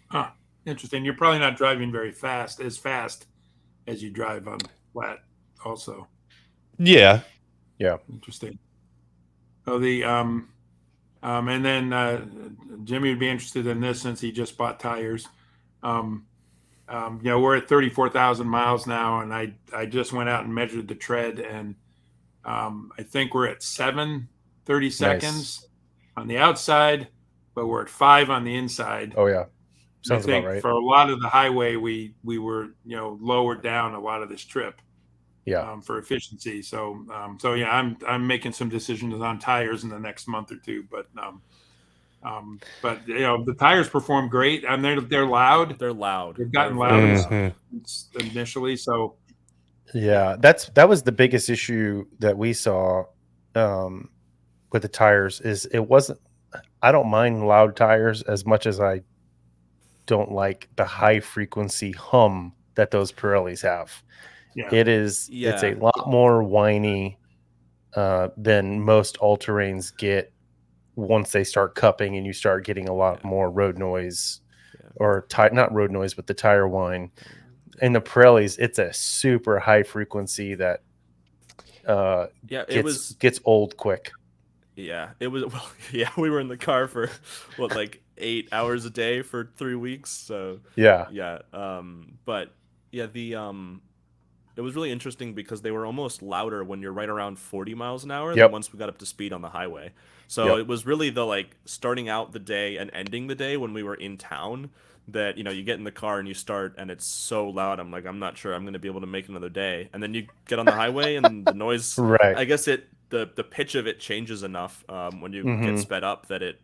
Huh. Interesting. You're probably not driving very fast, as you drive on flat also. Yeah. Yeah. Interesting. Oh, and then Jimmy would be interested in this since he just bought tires. We're at 34,000 miles now, and I just went out and measured the tread, and I think we're at 730 seconds on the outside, but we're at 5 on the inside. Oh yeah, sounds I think about right. for a lot of the highway, we were lowered down a lot of this trip. Yeah. For efficiency. So yeah, I'm making some decisions on tires in the next month or two, but the tires perform great, and they're loud. They're loud. They've gotten They're louder loud. initially. So yeah, that was the biggest issue that we saw with the tires. Is it wasn't. I don't mind loud tires as much as I don't like the high frequency hum that those Pirellis have. yeah, It's a lot more whiny than most all-terrains get once they start cupping and you start getting a lot more road noise or not road noise, but the tire whine. In the Pirellis, it's a super high frequency that gets old quick. Yeah, it was. Well, yeah, we were in the car for like 8 hours a day for 3 weeks. So yeah. But yeah, it was really interesting because they were almost louder when you're right around 40 miles an hour than once we got up to speed on the highway. So it was really the like starting out the day and ending the day when we were in town that, you get in the car and you start and it's so loud. I'm like, I'm not sure I'm going to be able to make another day. And then you get on the highway and the noise, right. I guess the pitch of it changes enough when you get sped up that it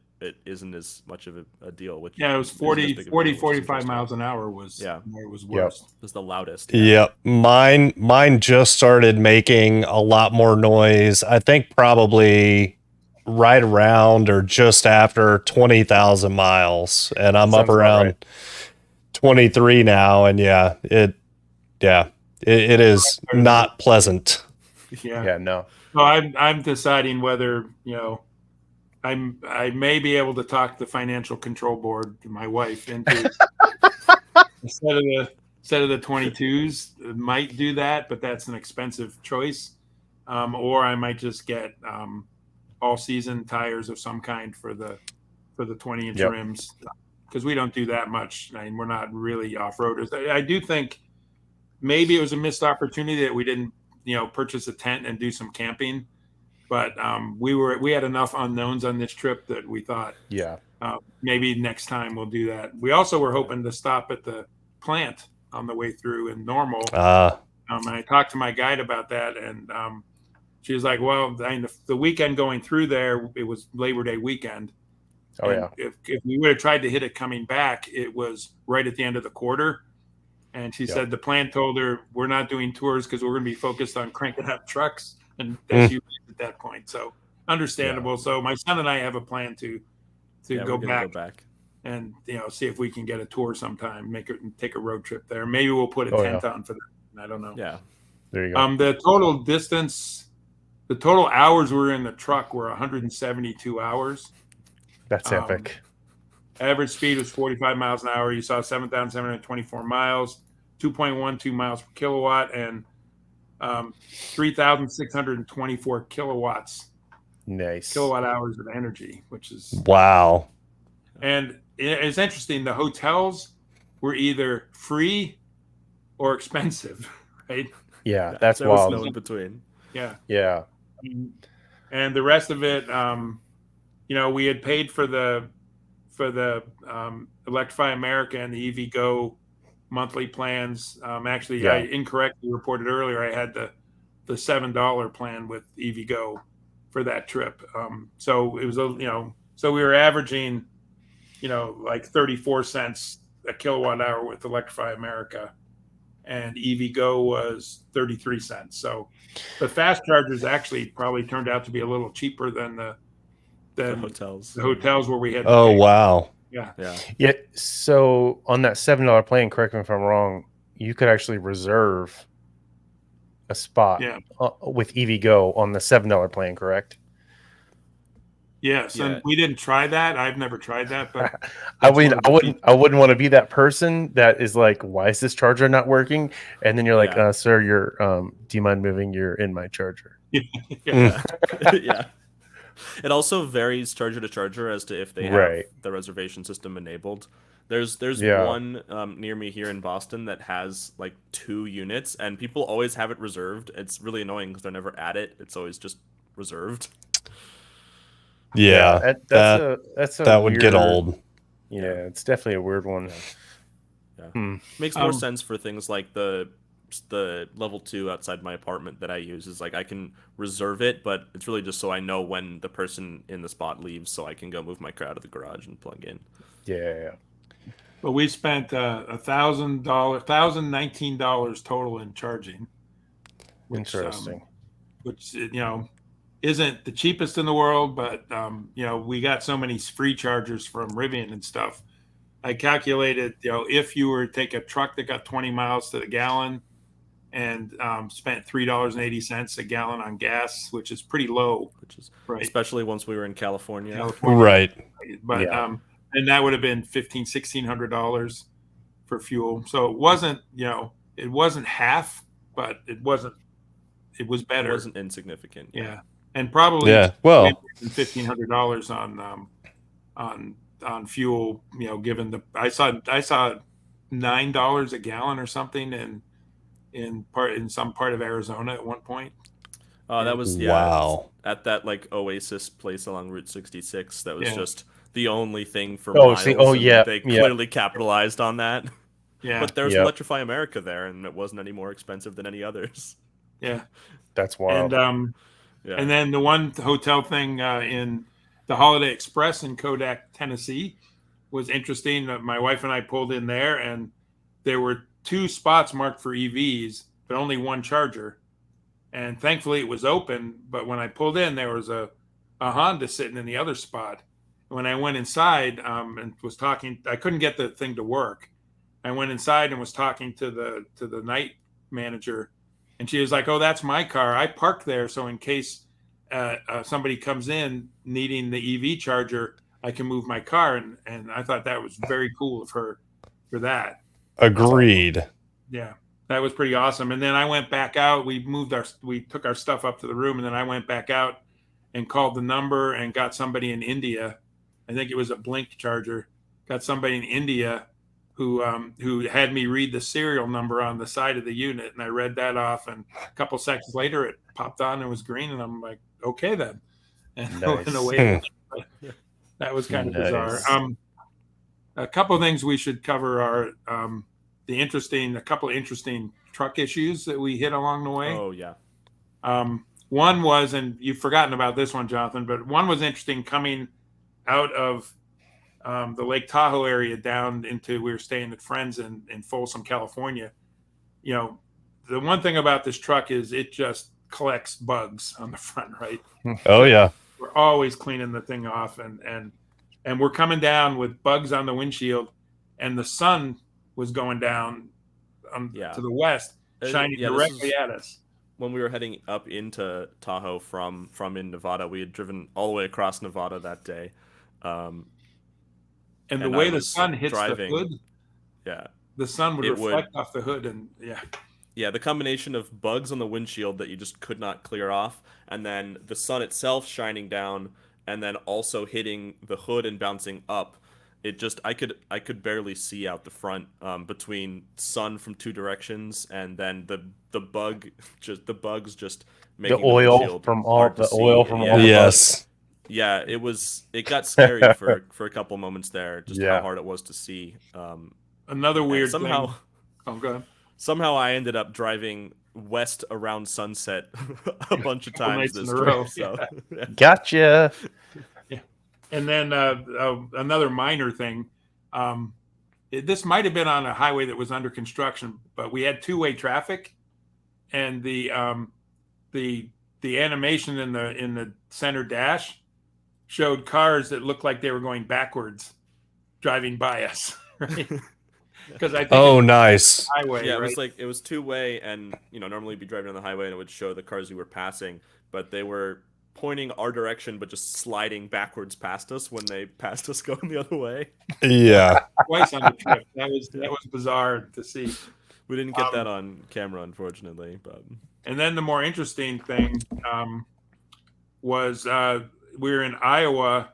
isn't as much of a deal. Which it was 45 miles an hour was where it was worst. It was the loudest. Yep. Mine just started making a lot more noise. I think probably right around or just after 20,000 miles, and I'm up around 23 now, and it is not pleasant. Yeah. No. So I'm deciding whether I may be able to talk the financial control board, my wife, into instead of the 22s. Might do that, but that's an expensive choice. Or I might just get all season tires of some kind for the 20-inch rims, because we don't do that much. I mean, we're not really off-roaders. I do think maybe it was a missed opportunity that we didn't purchase a tent and do some camping. But we had enough unknowns on this trip that we thought, maybe next time we'll do that. We also were hoping to stop at the plant on the way through in Normal. And I talked to my guide about that, and she was like, "Well, the weekend going through there, it was Labor Day weekend. If we would have tried to hit it coming back, it was right at the end of the quarter." And she said the plant told her, "We're not doing tours because we're going to be focused on cranking up trucks and SUVs at that point." So understandable. So my son and I have a plan to go back and see if we can get a tour sometime, take a road trip there. Maybe we'll put a tent on for that. I don't know. Yeah, there you go. The total distance, the total hours we were in the truck were 172 hours. That's epic. Average speed was 45 miles an hour. You saw 7,724 miles, 2.12 miles per kilowatt, and 3,624 kilowatts. Nice. Kilowatt hours of energy, which is wow. And it's interesting. The hotels were either free or expensive, right? Yeah, Yeah, that's there was wild. no in between. Yeah. Yeah. And the rest of it, we had paid for the Electrify America and the EV Go monthly plans. Actually, I Yeah. incorrectly reported earlier I had the $7 plan with EV Go for that trip. So it was so we were averaging like 34 cents a kilowatt hour with Electrify America, and EV Go was 33 cents. So the fast chargers actually probably turned out to be a little cheaper than The than hotels. the hotels where we had to Oh, pay. wow. Yeah. Yeah. Yeah. So on that $7 plan, correct me if I'm wrong, you could actually reserve a spot Yeah. with EV Go on the $7 plan, correct? Yes, Yeah. and we didn't try that. I've never tried that, but I that's mean, one of the features. I wouldn't want to be that person that is like, why is this charger not working? And then you're like, Yeah. sir, do you mind moving your in my charger? Yeah. Yeah. Yeah. It also varies charger to charger as to if they have Right. the reservation system enabled. There's Yeah. one near me here in Boston that has like 2 units, and people always have it reserved. It's really annoying because they're never at it. It's always just reserved. Yeah. Yeah, That's that a that would get weird. old. Yeah, it's definitely a weird one. Yeah. Yeah. Hmm. Makes more Um, sense for things like the level 2 outside my apartment that I use is like I can reserve it, but it's really just so I know when the person in the spot leaves, so I can go move my car out of the garage and plug in. Yeah. but we spent $1,019 total in charging, which Interesting. which isn't the cheapest in the world, but we got so many free chargers from Rivian and stuff. I calculated, if you were to take a truck that got 20 miles to the gallon and spent $3.80 a gallon on gas, which is pretty low, Which is right? especially once we were in California. California, Right. but Yeah. and that would have been $1,600 for fuel. So it wasn't half, but it was It better. wasn't insignificant. Yeah, and probably Yeah. way more Well, than $1,500 on fuel. Given I saw $9 a gallon or something in some part of Arizona at one point. That And was wow. at that like Oasis place along Route 66. That was yeah, just the only thing for Oh, see. Oh, miles, and yeah. they Yeah. clearly capitalized on that. yeah, But there's Yep. Electrify America there, and it wasn't any more expensive than any others. yeah. That's And wild. Yeah. and then the one hotel thing in the Holiday Express in Kodak, Tennessee, was interesting. My wife and I pulled in there, and there were 2 spots marked for EVs, but only one charger. And thankfully, it was open. But when I pulled in, there was a Honda sitting in the other spot. When I went inside and was talking, I couldn't get the thing to work. I went inside and was talking to the night manager, and she was like, "Oh, that's my car. I parked there, so in case somebody comes in needing the EV charger, I can move my car." And I thought that was very cool of her for that. So Agreed. yeah, that was pretty awesome. And then I went back out. We took our stuff up to the room, and then I went back out and called the number and got somebody in India. I think it was a Blink charger. Got somebody in India who had me read the serial number on the side of the unit, and I read that off. And a couple seconds later, it popped on and was green, and I'm like, okay then, and Nice. away Hmm. it went. That was kind of bizarre. Nice. A couple of things we should cover are a couple of interesting truck issues that we hit along the way. Oh yeah. One was, and you've forgotten about this one, Jonathan, but one was interesting coming out of the Lake Tahoe area down into, we were staying at friends in Folsom, California. The one thing about this truck is it just collects bugs on the front, right? Oh, yeah. We're always cleaning the thing off, and we're coming down with bugs on the windshield, and the sun was going down Yeah. to the west, shining Yeah, this directly is at us. when we were heading up into Tahoe from in Nevada. We had driven all the way across Nevada that day. And the And I way the was sun hits driving. the hood, Yeah. the sun would It reflect off the hood, and yeah, Yeah, the combination of bugs on the windshield that you just could not clear off, and then the sun itself shining down, and then also hitting the hood and bouncing up. it just I could barely see out the front between sun from two directions and then the bugs just The making the oil windshield from hard to see. all the Yeah, bugs. Yes. yeah, it got scary for a couple moments there, just how Yeah. hard it was to see. Another And weird somehow thing. Oh, go ahead. somehow I ended up driving west around sunset a bunch of Couple times nights in this a trip. row. So yeah. Gotcha. Yeah. And then another minor thing. This might have been on a highway that was under construction, but we had two-way traffic, and the animation in the center dash showed cars that looked like they were going backwards driving by us, right? Because I think Oh, it's nice. a highway, Yeah, right? it was two way, and normally you'd be driving on the highway and it would show the cars we were passing, but they were pointing our direction but just sliding backwards past us when they passed us going the other way. Yeah. Twice on the trip. That Yeah. was bizarre to see. We didn't get that on camera, unfortunately, but And then the more interesting thing was we were in Iowa,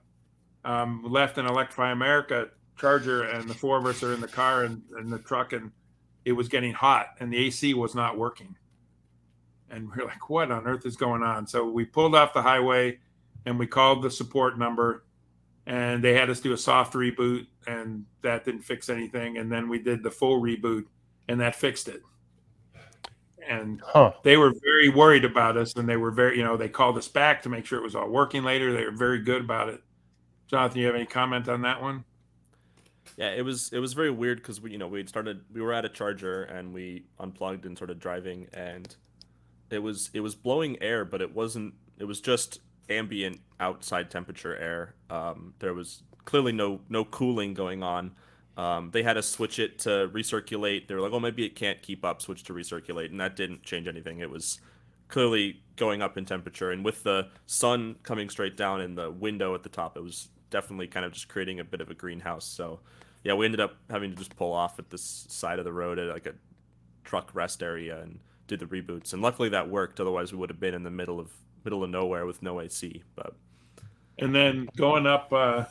left an Electrify America Charger, and the four of us are in the car and the truck, and it was getting hot, and the AC was not working. And we're like, what on earth is going on? So we pulled off the highway, and we called the support number, and they had us do a soft reboot, and that didn't fix anything. And then we did the full reboot, and that fixed it. And they were very worried about us, and they were very, they called us back to make sure it was all working later. They were very good about it. Jonathan, you have any comment on that one? yeah, it was very weird because we were at a charger and we unplugged and started driving, and it was blowing air, but it was just ambient outside temperature air. There was clearly no cooling going on. They had to switch it to recirculate. They were like, oh, maybe it can't keep up, switch to recirculate, and that didn't change anything. It was clearly going up in temperature, and with the sun coming straight down in the window at the top, it was definitely kind of just creating a bit of a greenhouse. So yeah, we ended up having to just pull off at this side of the road at like a truck rest area and did the reboots, and luckily that worked. Otherwise, we would have been in the middle of nowhere with no AC. But And then going up in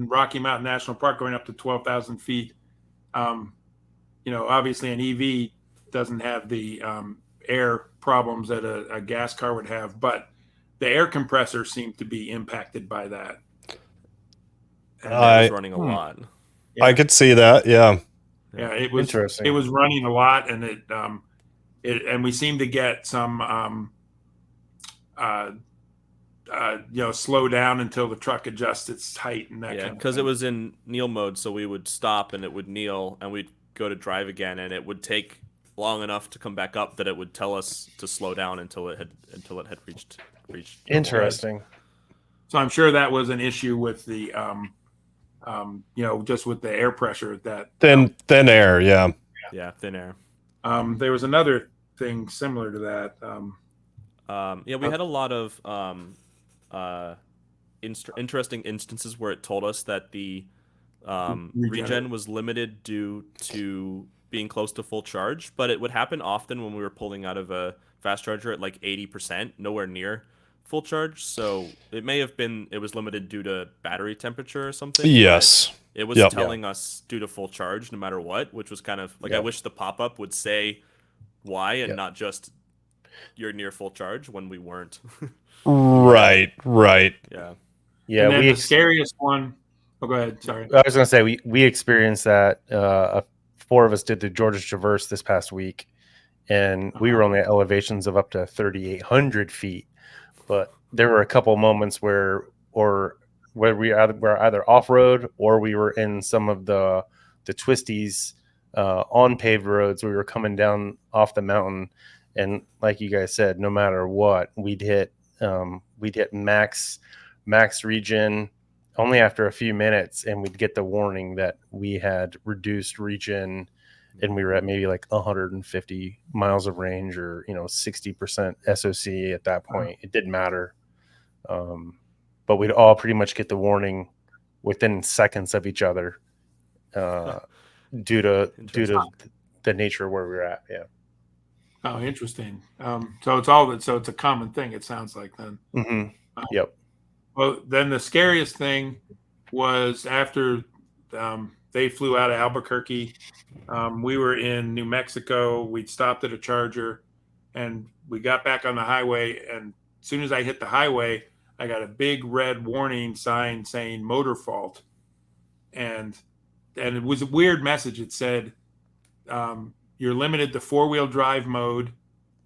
Rocky Mountain National Park, going up to 12,000 feet. Obviously an EV doesn't have the air problems that a gas car would have, but the air compressor seemed to be impacted by that. and it was running a lot. I could see that. Yeah. Yeah, it was interesting. It was running a lot, and and we seemed to get some slow down until the truck adjusts its height and that kind of thing. Because it was in kneel mode, so we would stop and it would kneel, and we'd go to drive again, and it would take long enough to come back up that it would tell us to slow down until it had reached. Interesting. So I'm sure that was an issue with the just with the air pressure that Thin air. Yeah. Yeah, thin air. There was another thing similar to that. We had a lot of interesting instances where it told us that the regen was limited due to being close to full charge, but it would happen often when we were pulling out of a fast charger at like 80%, nowhere near full charge. So it may have been it was limited due to battery temperature or something. Yes. It was telling us due to full charge no matter what, which was kind of like I wish the pop-up would say why and not just you're near full charge when we weren't. Right. Yeah. Yeah. And then the scariest one. Oh, go ahead. Sorry. I was going to say we experienced that. Four of us did the Georgia Traverse this past week, and we were only at elevations of up to 3,800 feet. But there were a couple moments where we were either off road or we were in some of the twisties on paved roads. We were coming down off the mountain, and like you guys said, no matter what, we'd hit max regen only after a few minutes, and we'd get the warning that we had reduced regen, and we were at maybe like 150 miles of range or 60% SOC at that point. It didn't matter, but we'd all pretty much get the warning within seconds of each other due to the nature of where we were at. Yeah. Oh, interesting. So it's a common thing. It sounds like then. Mm-hmm. Yep. Well, then the scariest thing was after they flew out of Albuquerque. We were in New Mexico. We'd stopped at a charger, and we got back on the highway. And as soon as I hit the highway, I got a big red warning sign saying motor fault, and it was a weird message. It said you're limited to four-wheel drive mode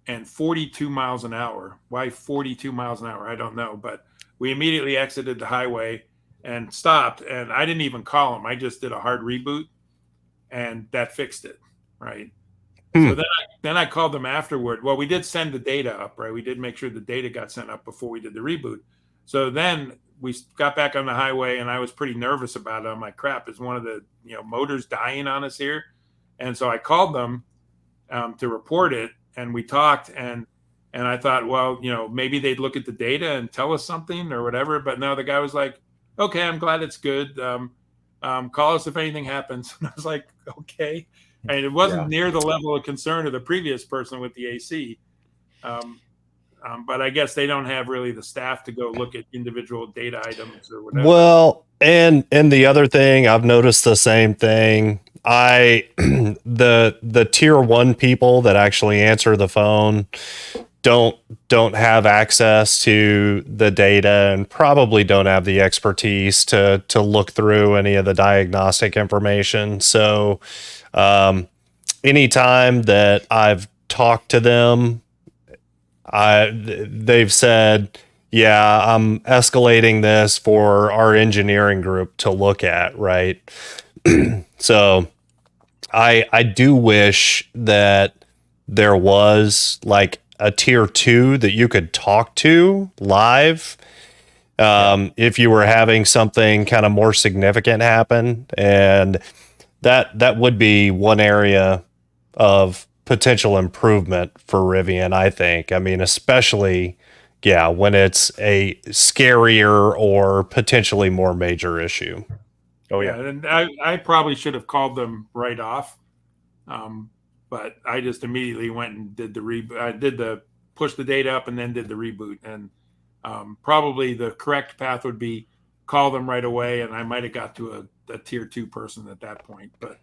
and 42 miles an hour. Why 42 miles an hour? I don't know. But we immediately exited the highway and stopped. And I didn't even call him. I just did a hard reboot, and that fixed it. Right. So then I called them afterward. Well, we did send the data up, right? We did make sure the data got sent up before we did the reboot. So then we got back on the highway, and I was pretty nervous about it. I'm like, crap, is one of the motors dying on us here? And so I called them to report it, and we talked, and I thought, well, maybe they'd look at the data and tell us something or whatever. But no, the guy was like, okay, I'm glad it's good. Call us if anything happens. And I was like, okay. And it wasn't near the level of concern of the previous person with the AC. But I guess they don't have really the staff to go look at individual data items or whatever. Well, and the other thing, I've noticed the same thing. The tier 1 people that actually answer the phone don't have access to the data and probably don't have the expertise to look through any of the diagnostic information. So anytime that I've talked to them, they've said, yeah, I'm escalating this for our engineering group to look at, right? So I do wish that there was like a tier 2 that you could talk to live if you were having something kind of more significant happen. And that would be one area of potential improvement for Rivian, I think. I mean, especially, when it's a scarier or potentially more major issue. Oh, yeah. And I probably should have called them right off. But I just immediately went and did the reboot. I did the push the data up and then did the reboot. And probably the correct path would be call them right away. And I might have got to a tier 2 person at that point. But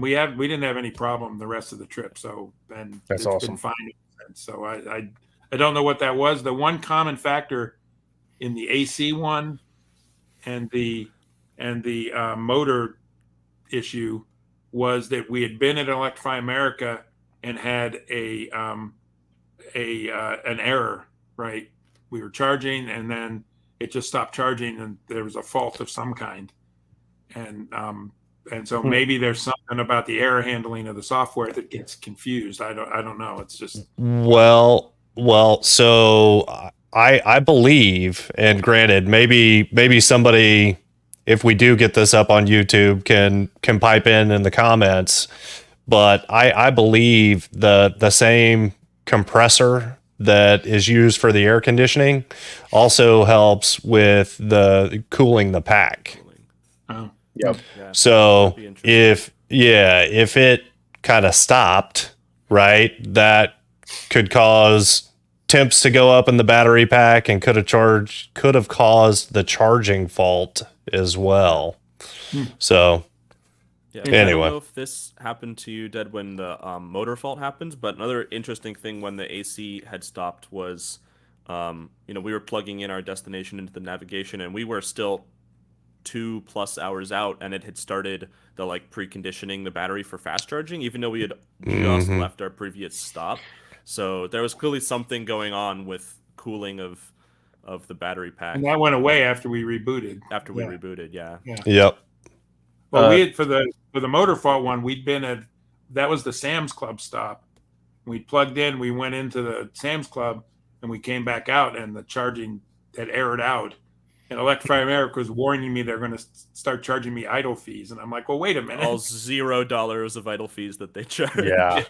we didn't have any problem the rest of the trip. So That's it's awesome. been fine. So I don't know what that was. The one common factor in the AC one and the motor issue was that we had been at Electrify America and had an error. Right, we were charging and then it just stopped charging and there was a fault of some kind, and so maybe there's something about the error handling of the software that gets confused. I don't know. It's just well. So I believe, and granted, maybe somebody, if we do get this up on YouTube, can pipe in the comments. But I believe the same compressor that is used for the air conditioning also helps with the cooling the pack. oh. Yep. Yeah, So if it kind of stopped, right, that could cause temps to go up in the battery pack and could have caused the charging fault as well. So yeah, anyway. I don't know if this happened to you, Ded, when the motor fault happened, but another interesting thing when the AC had stopped was, we were plugging in our destination into the navigation, and we were still 2+ hours out, and it had started the preconditioning the battery for fast charging, even though we had just left our previous stop. So there was clearly something going on with cooling of the battery pack. And that went away after we rebooted. Yeah. Yep. Well, we had for the motor fault one, we'd been at that was the Sam's Club stop. We plugged in, we went into the Sam's Club, and we came back out, and the charging had errored out. And Electrify America was warning me they're going to start charging me idle fees, and I'm like, well, wait a minute. All $0 of idle fees that they charge. Yeah.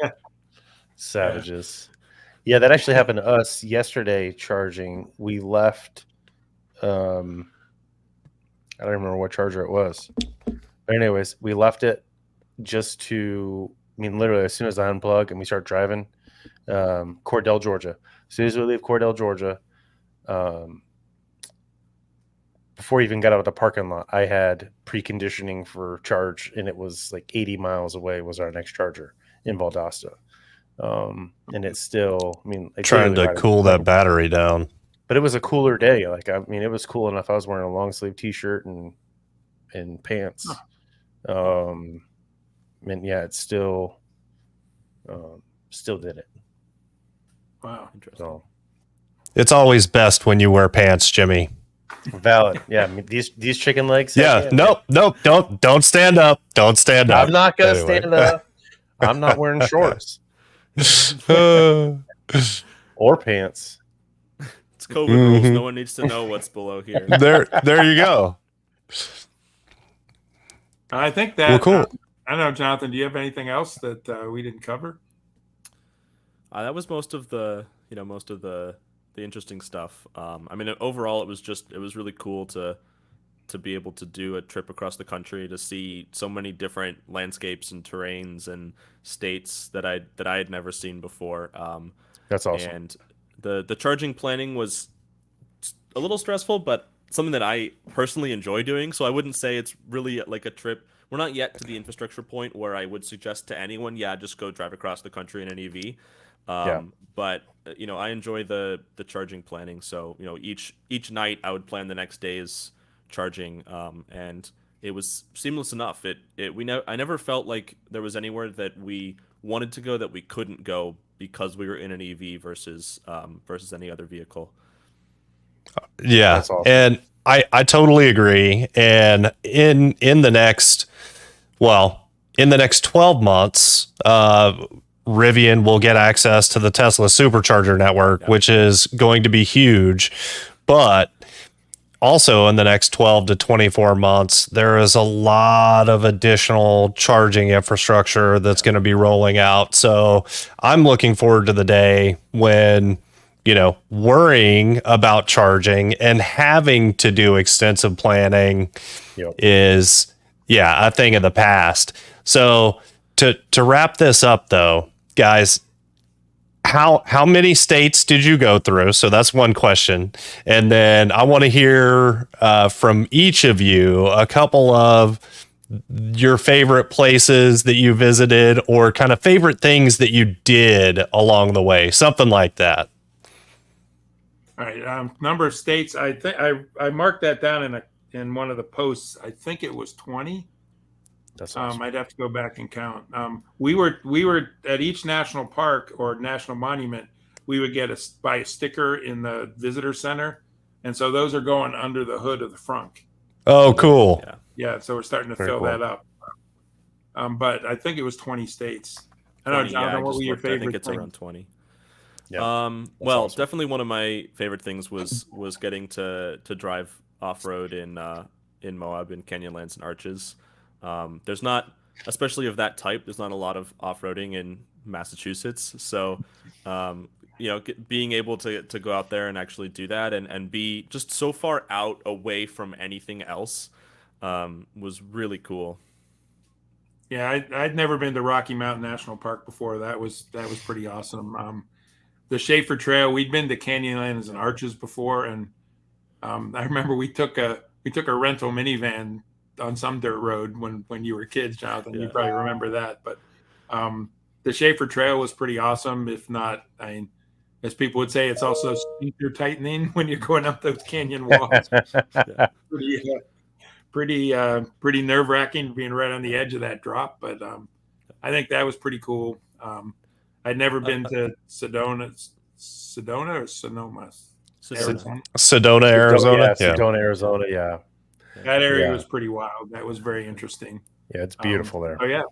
Savages. Yeah, that actually happened to us yesterday charging. We left I don't remember what charger it was. But anyways, we left it just literally as soon as I unplug and we start driving, Cordell, Georgia. As soon as we leave Cordell, Georgia, before I even got out of the parking lot, I had preconditioning for charge, and it was like 80 miles away was our next charger in Valdosta. And it's still, I mean, like Trying literally to right, cool that battery down. but it was a cooler day. Like, I mean, it was cool enough. I was wearing a long sleeve t-shirt and pants. And yeah, it still did it. Wow. Interesting. So It's always best when you wear pants, Jimmy. valid. Yeah. I mean, these chicken legs. Yeah. Nope. Don't stand up. Don't stand up. I'm not going to Anyway. stand up. I'm not wearing shorts or pants. It's COVID rules. No one needs to know what's below here. There you go. I think that. Well, cool. I don't know, Jonathan. Do you have anything else that we didn't cover? That was most of the interesting stuff. I mean, overall, it was really cool to be able to do a trip across the country to see so many different landscapes and terrains and states that I had never seen before. That's awesome. And the charging planning was a little stressful, but something that I personally enjoy doing. So I wouldn't say it's really like a trip. We're not yet to the infrastructure point where I would suggest to anyone, yeah, just go drive across the country in an EV. Yeah. But I enjoy the charging planning. So each night I would plan the next day's charging, and it was seamless enough. I never felt like there was anywhere that we wanted to go that we couldn't go because we were in an EV versus any other vehicle. Yeah. That's awesome. And I totally agree. And in the next 12 months, Rivian will get access to the Tesla supercharger network, which is going to be huge. But also in the next 12 to 24 months, there is a lot of additional charging infrastructure that's going to be rolling out. So I'm looking forward to the day when, worrying about charging and having to do extensive planning is, a thing of the past. So to wrap this up, though, guys, how many states did you go through? So that's one question. And then I want to hear from each of you a couple of your favorite places that you visited or kind of favorite things that you did along the way, something like that. All right. Number of states. I think I marked that down in one of the posts. I think it was 20. That's awesome. I'd have to go back and count. We were at each national park or national monument. We would buy a sticker in the visitor center, and so those are going under the hood of the frunk. Oh, cool. Yeah. So we're starting to Very fill cool. that up. But I think it was 20 states. I don't know, Jonathan. What were your favorite? I think it's things? around 20. Yeah. Well, awesome. definitely one of my favorite things was getting to drive off road in Moab in Canyonlands and Arches. There's not, especially of that type, there's not a lot of off-roading in Massachusetts. So, being able to go out there and actually do that and be just so far out away from anything else was really cool. Yeah, I'd never been to Rocky Mountain National Park before. That was pretty awesome. The Schaefer Trail, we'd been to Canyonlands and Arches before, and I remember we took a rental minivan on some dirt road when you were kids, Jonathan. You probably remember that. But the Schaefer Trail was pretty awesome. If not, I mean, as people would say, it's also sphincter tightening when you're going up those canyon walls. Pretty nerve wracking being right on the edge of that drop. But I think that was pretty cool. I'd never been to Sedona or Sonoma? Sedona. Sedona, Arizona. Yeah, Sedona, Arizona. Yeah. That area was pretty wild. That was very interesting. Yeah, it's beautiful there. Oh, yeah.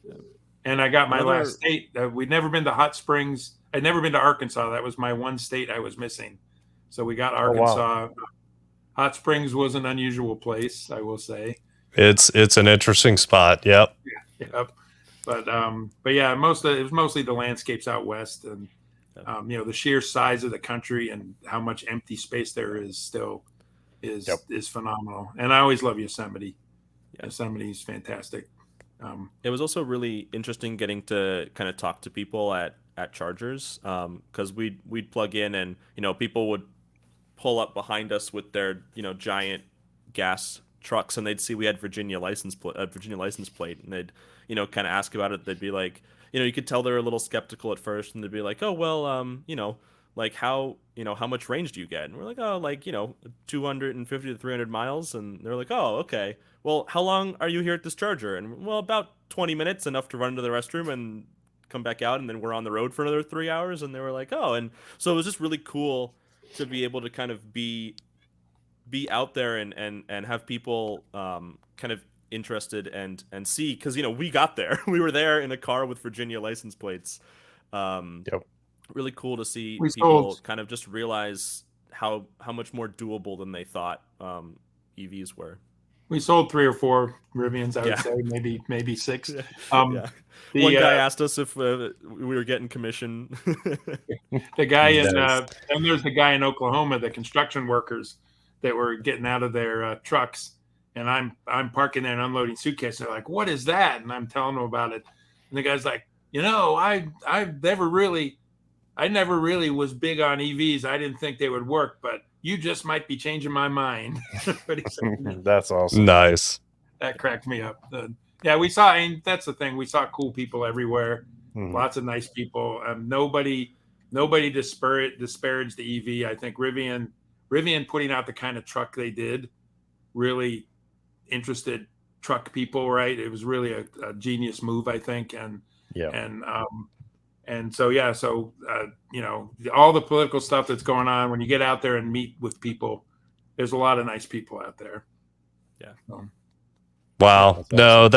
And I got my last state. We'd never been to Hot Springs. I'd never been to Arkansas. That was my one state I was missing. So we got Arkansas. Wow. Hot Springs was an unusual place, I will say. It's an interesting spot. Yep. Yep. But yeah, it was mostly the landscapes out west, and the sheer size of the country and how much empty space there is still is phenomenal. And I always love Yosemite. Yosemite is fantastic. It was also really interesting getting to kind of talk to people at chargers, because we'd plug in and people would pull up behind us with their giant gas trucks, and they'd see we had Virginia license plate, and they'd kind of ask about it. They'd be like, you could tell they're a little skeptical at first, and they'd be like, oh well, like how much range do you get? And we're like, oh, like 250 to 300 miles, and they're like, oh, okay. Well, how long are you here at this charger? And well, about 20 minutes, enough to run to the restroom and come back out, and then we're on the road for another 3 hours. And they were like, oh, and so it was just really cool to be able to kind of be out there and have people kind of interested and see, because we got there. We were there in a car with Virginia license plates. Yep. Really cool to see We people sold- kind of just realize how much more doable than they thought EVs were. We sold 3 or 4 Rivians, I would Yeah. say, maybe 6. Yeah. The, One guy asked us if we were getting commission. the guy in Nice. and there's the guy in Oklahoma, the construction workers that were getting out of their trucks, and I'm parking there and unloading suitcases. They're like, "What is that?" And I'm telling them about it, and the guy's like, I never really was big on EVs. I didn't think they would work, but you just might be changing my mind. But he said, That's awesome. Nice. that cracked me up. Yeah, we saw, and that's the thing. We saw cool people everywhere. Mhm. Lots of nice people. Nobody disparaged the EV. I think Rivian putting out the kind of truck they did really interested truck people, right? It was really a genius move, I think. Yeah. And so, yeah, so, all the political stuff that's going on, when you get out there and meet with people, there's a lot of nice people out there. Yeah. Wow. That's No,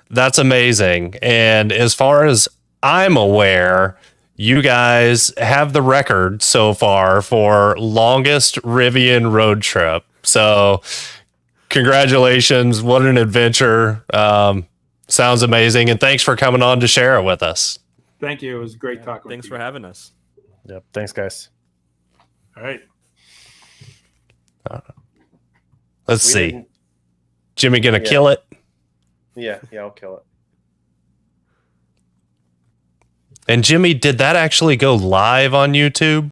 that's amazing. And as far as I'm aware, you guys have the record so far for longest Rivian road trip. So congratulations. What an adventure. Sounds amazing. And thanks for coming on to share it with us. Thank you. It was great talking Thanks with for you. having us. Yep. Thanks, guys. All right. Let's We see. didn't- Jimmy gonna Yeah. kill it? Yeah, I'll kill it. And Jimmy, did that actually go live on YouTube?